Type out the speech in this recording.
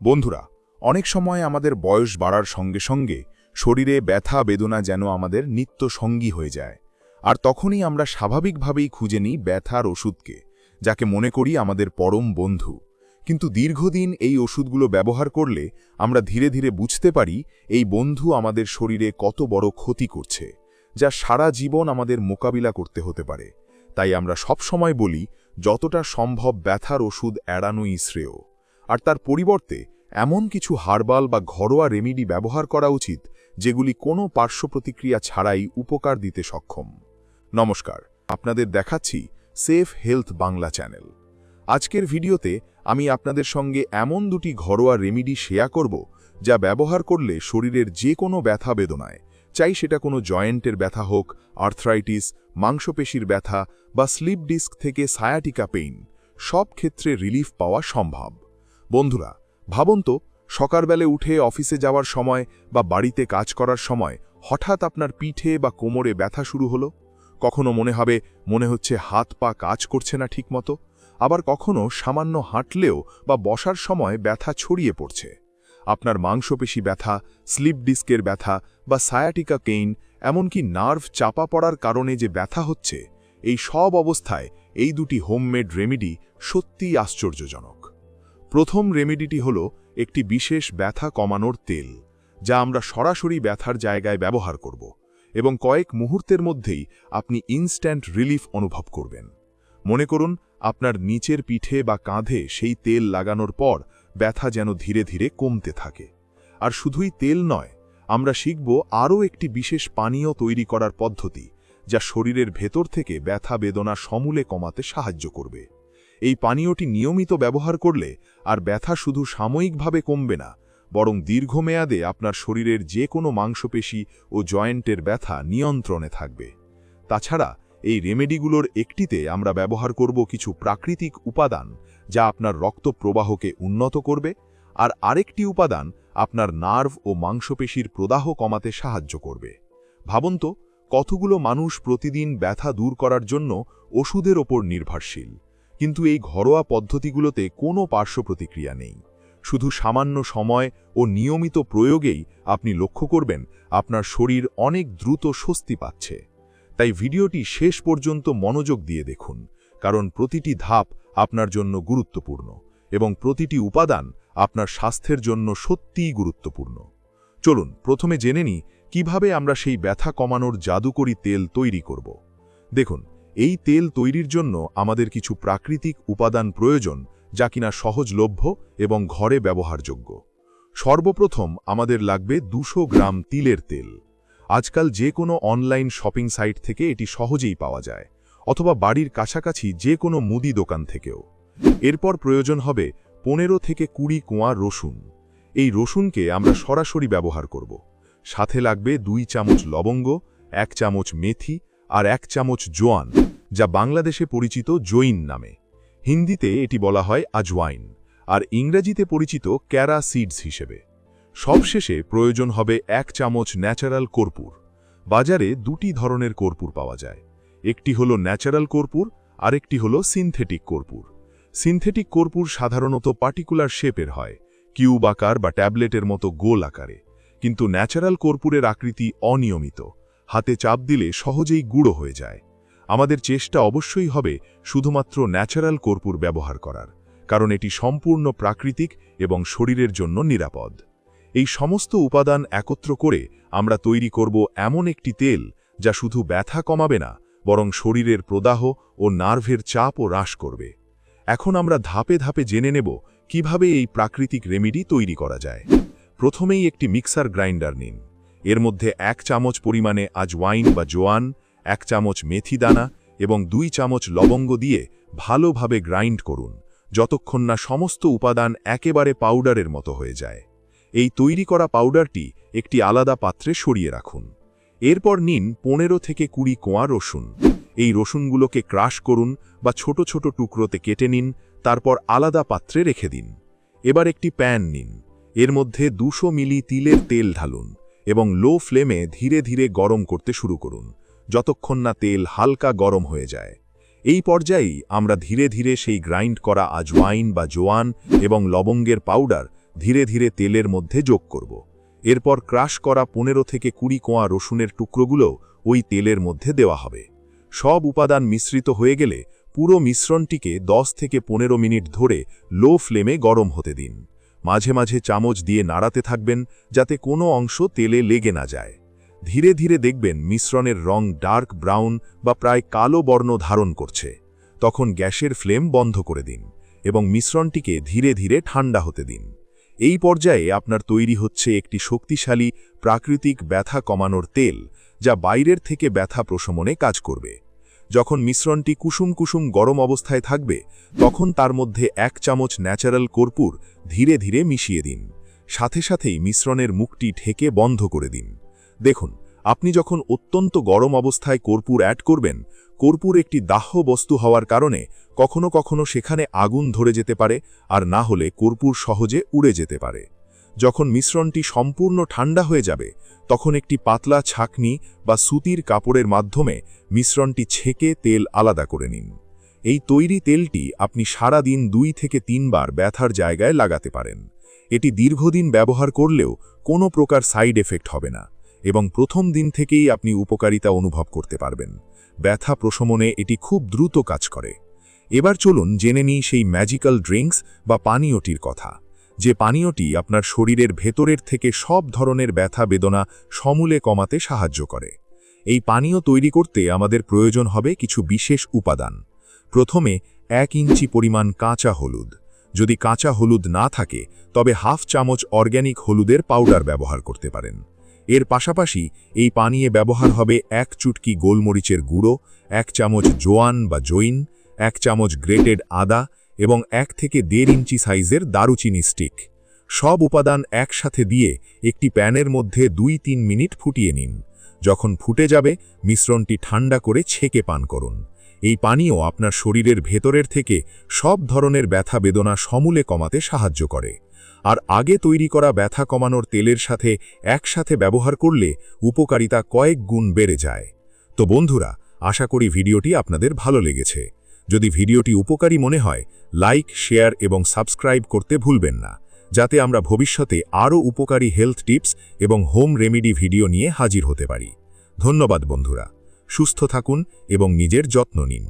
বন্ধুরা, অনেক সময় আমাদের বয়স বাড়ার সঙ্গে সঙ্গে শরীরে ব্যথা বেদনা যেন আমাদের নিত্য সঙ্গী হয়ে যায়। আর তখনই আমরা স্বাভাবিকভাবেই খুঁজে নিই ব্যথার ওষুধকে, যাকে মনে করি আমাদের পরম বন্ধু। কিন্তু দীর্ঘদিন এই ওষুধগুলো ব্যবহার করলে আমরা ধীরে ধীরে বুঝতে পারি এই বন্ধু আমাদের শরীরে কত বড় ক্ষতি করছে, যা সারা জীবন আমাদের মোকাবিলা করতে হতে পারে। তাই আমরা সবসময় বলি, যতটা সম্ভব ব্যথার ওষুধ এড়ানোই শ্রেয়। আর তার পরিবর্তে এমন কিছু হার্বাল বা ঘরোয়া রেমেডি ব্যবহার করা উচিত, যেগুলি কোনো পার্শ্ব প্রতিক্রিয়া ছাড়াই উপকার দিতে সক্ষম। নমস্কার, আপনাদের দেখাচ্ছি সেফ হেলথ বাংলা চ্যানেল। আজকের ভিডিওতে আমি আপনাদের সঙ্গে এমন দুটি ঘরোয়া রেমেডি শেয়ার করব, যা ব্যবহার করলে শরীরের যে কোনো ব্যথা বেদনায়, চাই সেটা কোনো জয়েন্টের ব্যথা হোক, আর্থ্রাইটিস, মাংসপেশির ব্যথা বা স্লিপ ডিস্ক থেকে সায়াটিকা পেইন, সব ক্ষেত্রে রিলিফ পাওয়া সম্ভব। বন্ধুরা, ভাবুন তো, সকালবেলা উঠে অফিসে যাওয়ার সময় বা বাড়িতে কাজ করার সময় হঠাৎ আপনার পিঠে বা কোমরে ব্যথা শুরু হলো। কখনো মনে হচ্ছে হাত পা কাজ করছে না ঠিকমতো, আবার কখনো সামান্য হাঁটলেও বা বসার সময় ব্যথা ছড়িয়ে পড়ছে। আপনার মাংসপেশি ব্যথা, স্লিপ ডিস্কের ব্যথা বা সায়াটিকা পেইন, এমনকি নার্ভ চাপা পড়ার কারণে যে ব্যথা হচ্ছে, এই সব অবস্থায় এই দুটি হোমমেড রেমেডি সত্যিই আশ্চর্যজনক। প্রথম রেমেডিটি হল একটি বিশেষ ব্যথা কমানোর তেল, যা আমরা সরাসরি ব্যথার জায়গায় ব্যবহার করব, এবং কয়েক মুহূর্তের মধ্যেই আপনি ইনস্ট্যান্ট রিলিফ অনুভব করবেন। মনে করুন, আপনার নিচের পিঠে বা কাঁধে সেই তেল লাগানোর পর ব্যথা যেন ধীরে ধীরে কমতে থাকে। আর শুধুই তেল নয়, আমরা শিখব আরও একটি বিশেষ পানীয় তৈরি করার পদ্ধতি, যা শরীরের ভেতর থেকে ব্যথা বেদনা সমূলে কমাতে সাহায্য করবে। এই পানীয়টি নিয়মিত ব্যবহার করলে আর ব্যথা শুধু সাময়িকভাবে কমবে না, বরং দীর্ঘমেয়াদে আপনার শরীরের যে কোনো মাংসপেশি ও জয়েন্টের ব্যথা নিয়ন্ত্রণে থাকবে। তাছাড়া এই রেমেডিগুলোর একটিতে আমরা ব্যবহার করব কিছু প্রাকৃতিক উপাদান, যা আপনার রক্ত প্রবাহকে উন্নত করবে, আর আরেকটি উপাদান আপনার নার্ভ ও মাংসপেশির প্রদাহ কমাতে সাহায্য করবে। ভাবুন তো, কতগুলো মানুষ প্রতিদিন ব্যথা দূর করার জন্য ওষুধের ওপর নির্ভরশীল, কিন্তু এই ঘরোয়া পদ্ধতিগুলোতে কোনো পার্শ্ব প্রতিক্রিয়া নেই। শুধু সামান্য সময় ও নিয়মিত প্রয়োগেই আপনি লক্ষ্য করবেন আপনার শরীর অনেক দ্রুত স্বস্তি পাচ্ছে। তাই ভিডিওটি শেষ পর্যন্ত মনোযোগ দিয়ে দেখুন, কারণ প্রতিটি ধাপ আপনার জন্য গুরুত্বপূর্ণ এবং প্রতিটি উপাদান আপনার স্বাস্থ্যের জন্য সত্যিই গুরুত্বপূর্ণ। চলুন প্রথমে জেনে নিই কিভাবে আমরা সেই ব্যথা কমানোর জাদুকরী তেল তৈরি করব। দেখুন, এই তেল তৈরির জন্য আমাদের কিছু প্রাকৃতিক উপাদান প্রয়োজন, যা কিনা সহজলভ্য এবং ঘরে ব্যবহারযোগ্য। সর্বপ্রথম আমাদের লাগবে 200 গ্রাম তিলের তেল। আজকাল যে কোনো অনলাইন শপিং সাইট থেকে এটি সহজেই পাওয়া যায়, অথবা বাড়ির কাছাকাছি যে কোনো মুদি দোকান থেকেও। এরপর প্রয়োজন হবে 15 থেকে 20 কোয়া রসুন। এই রসুনকে আমরা সরাসরি ব্যবহার করব। সাথে লাগবে 2 চামচ লবঙ্গ, 1 চামচ মেথি আর 1 চামচ জোয়ান, যা বাংলাদেশে পরিচিত জৈন নামে। হিন্দিতে এটি বলা হয় আজওয়াইন, আর ইংরেজিতে পরিচিত ক্যারা সিডস হিসেবে। সবশেষে প্রয়োজন হবে 1 চামচ ন্যাচারাল কর্পূর। বাজারে দুটি ধরনের কর্পূর পাওয়া যায়, একটি হলো ন্যাচারাল কর্পূর, আরেকটি হলো সিনথেটিক কর্পূর। সিনথেটিক কর্পূর সাধারণত পার্টিকুলার শেপের হয়, কিউব আকার বা ট্যাবলেটের মতো গোল আকারে, কিন্তু ন্যাচারাল কর্পূরের আকৃতি অনিয়মিত, হাতে চাপ দিলে সহজেই গুঁড়ো হয়ে যায়। আমাদের চেষ্টা অবশ্যই হবে শুধুমাত্র ন্যাচারাল কর্পূর ব্যবহার করার, কারণ এটি সম্পূর্ণ প্রাকৃতিক এবং শরীরের জন্য নিরাপদ। এই সমস্ত উপাদান একত্র করে আমরা তৈরি করব এমন একটি তেল, যা শুধু ব্যথা কমাবে না, বরং শরীরের প্রদাহ ও নার্ভের চাপও হ্রাস করবে। এখন আমরা ধাপে ধাপে জেনে নেব কিভাবে এই প্রাকৃতিক রেমেডি তৈরি করা যায়। প্রথমেই একটি মিক্সার গ্রাইন্ডার নিন। এর মধ্যে 1 চামচ পরিমাণে আজওয়াইন বা জোয়ান, 1 চামচ মেথি দানা এবং 2 চামচ লবঙ্গ দিয়ে ভালোভাবে গ্রাইন্ড করুন, যতক্ষণ না সমস্ত উপাদান একেবারে পাউডারের মতো হয়ে যায়। এই তৈরি করা পাউডারটি একটি আলাদা পাত্রে সরিয়ে রাখুন। এরপর নিন 15 থেকে 20 কোয়া রসুন। এই রসুনগুলোকে ক্রাশ করুন বা ছোট ছোট টুকরোতে কেটে নিন, তারপর আলাদা পাত্রে রেখে দিন। এবার একটি প্যান নিন। এর মধ্যে 200 মিলি তিলের তেল ঢালুন এবং লো ফ্লেমে ধীরে ধীরে গরম করতে শুরু করুন, যতক্ষণ না তেল হালকা গরম হয়ে যায়। এই পর্যায়েই আমরা ধীরে ধীরে সেই গ্রাইন্ড করা আজওয়াইন বা জোয়ান এবং লবঙ্গের পাউডার ধীরে ধীরে তেলের মধ্যে যোগ করব। এরপর ক্রাশ করা 15 থেকে 20 কোয়া রসুনের টুকরোগুলো ওই তেলের মধ্যে দেওয়া হবে। সব উপাদান মিশ্রিত হয়ে গেলে পুরো মিশ্রণটিকে 10 থেকে 15 মিনিট ধরে লো ফ্লেমে গরম হতে দিন। মাঝে মাঝে চামচ দিয়ে নাড়াতে থাকবেন যাতে কোনো অংশ তেলে লেগে না যায়। ধীরে ধীরে দেখবেন মিশ্রণের রং ডার্ক ব্রাউন বা প্রায় কালো বর্ণ ধারণ করছে। তখন গ্যাসের ফ্লেম বন্ধ করে দিন এবং মিশ্রণটিকে ধীরে ধীরে ঠান্ডা হতে দিন। এই পর্যায়ে আপনার তৈরি হচ্ছে একটি শক্তিশালী প্রাকৃতিক ব্যথা কমানোর তেল, যা বাইরের থেকে ব্যথা প্রশমনে কাজ করবে। যখন মিশ্রণটি কুসুম কুসুম গরম অবস্থায় থাকবে, তখন তার মধ্যে 1 চামচ ন্যাচারাল কর্পূর ধীরে ধীরে মিশিয়ে দিন। সাথে সাথেই মিশ্রণের মুখটি ঢেকে বন্ধ করে দিন। দেখুন, আপনি যখন অত্যন্ত গরম অবস্থায় কর্পূর অ্যাড করবেন, কর্পূর একটি দাহ্য বস্তু হওয়ার কারণে কখনো কখনো সেখানে আগুন ধরে যেতে পারে, আর না হলে কর্পূর সহজে উড়ে যেতে পারে। যখন মিশ্রণটি সম্পূর্ণ ঠান্ডা হয়ে যাবে, তখন একটি পাতলা ছাঁকনি বা সুতির কাপড়ের মাধ্যমে মিশ্রণটি ছেঁকে তেল আলাদা করে নিন। এই তৈরি তেলটি আপনি সারা দিন 2 থেকে 3 বার ব্যথার জায়গায় লাগাতে পারেন। এটি দীর্ঘদিন ব্যবহার করলেও কোনো প্রকার সাইড এফেক্ট হবে না এবং প্রথম দিন থেকেই আপনি উপকারিতা অনুভব করতে পারবেন। ব্যথা প্রশমনে এটি খুব দ্রুত কাজ করে। এবার চলুন জেনে নিই সেই ম্যাজিক্যাল ড্রিঙ্কস বা পানীয়টির কথা, যে পানীয়টি আপনার শরীরের ভেতরের থেকে সব ধরনের ব্যথা বেদনা সমূলে কমাতে সাহায্য করে। এই পানীয় তৈরি করতে আমাদের প্রয়োজন হবে কিছু বিশেষ উপাদান। প্রথমে 1 ইঞ্চি পরিমাণ কাঁচা হলুদ। যদি কাঁচা হলুদ না থাকে, তবে হাফ চামচ অর্গ্যানিক হলুদের পাউডার ব্যবহার করতে পারেন। এর পাশাপাশি এই পানীয়ে ব্যবহার হবে 1 চুটকি গোলমরিচের গুঁড়ো, 1 চামচ জোয়ান বা জৈন, 1 চামচ গ্রেটেড আদা এবং 1 থেকে 1.5 ইঞ্চি সাইজের দারুচিনি স্টিক। সব উপাদান একসাথে দিয়ে একটি প্যানের মধ্যে 2-3 মিনিট ফুটিয়ে নিন। যখন ফুটে যাবে, মিশ্রণটি ঠান্ডা করে ছেঁকে পান করুন। এই পানীয় আপনার শরীরের ভেতরের থেকে সব ধরনের ব্যথা বেদনা সমূলে কমাতে সাহায্য করে। আর আগে তৈরি করা ব্যথা কমানোর তেলের সাথে একসাথে ব্যবহার করলে উপকারিতা কয়েক গুণ বেড়ে যায়। তো বন্ধুরা, আশা করি ভিডিওটি আপনাদের ভালো লেগেছে। যদি ভিডিওটি উপকারী মনে হয়, লাইক, শেয়ার এবং সাবস্ক্রাইব করতে ভুলবেন না, যাতে আমরা ভবিষ্যতে আরও উপকারী হেলথ টিপস এবং হোম রেমেডি ভিডিও নিয়ে হাজির হতে পারি। ধন্যবাদ বন্ধুরা, সুস্থ থাকুন এবং নিজের যত্ন নিন।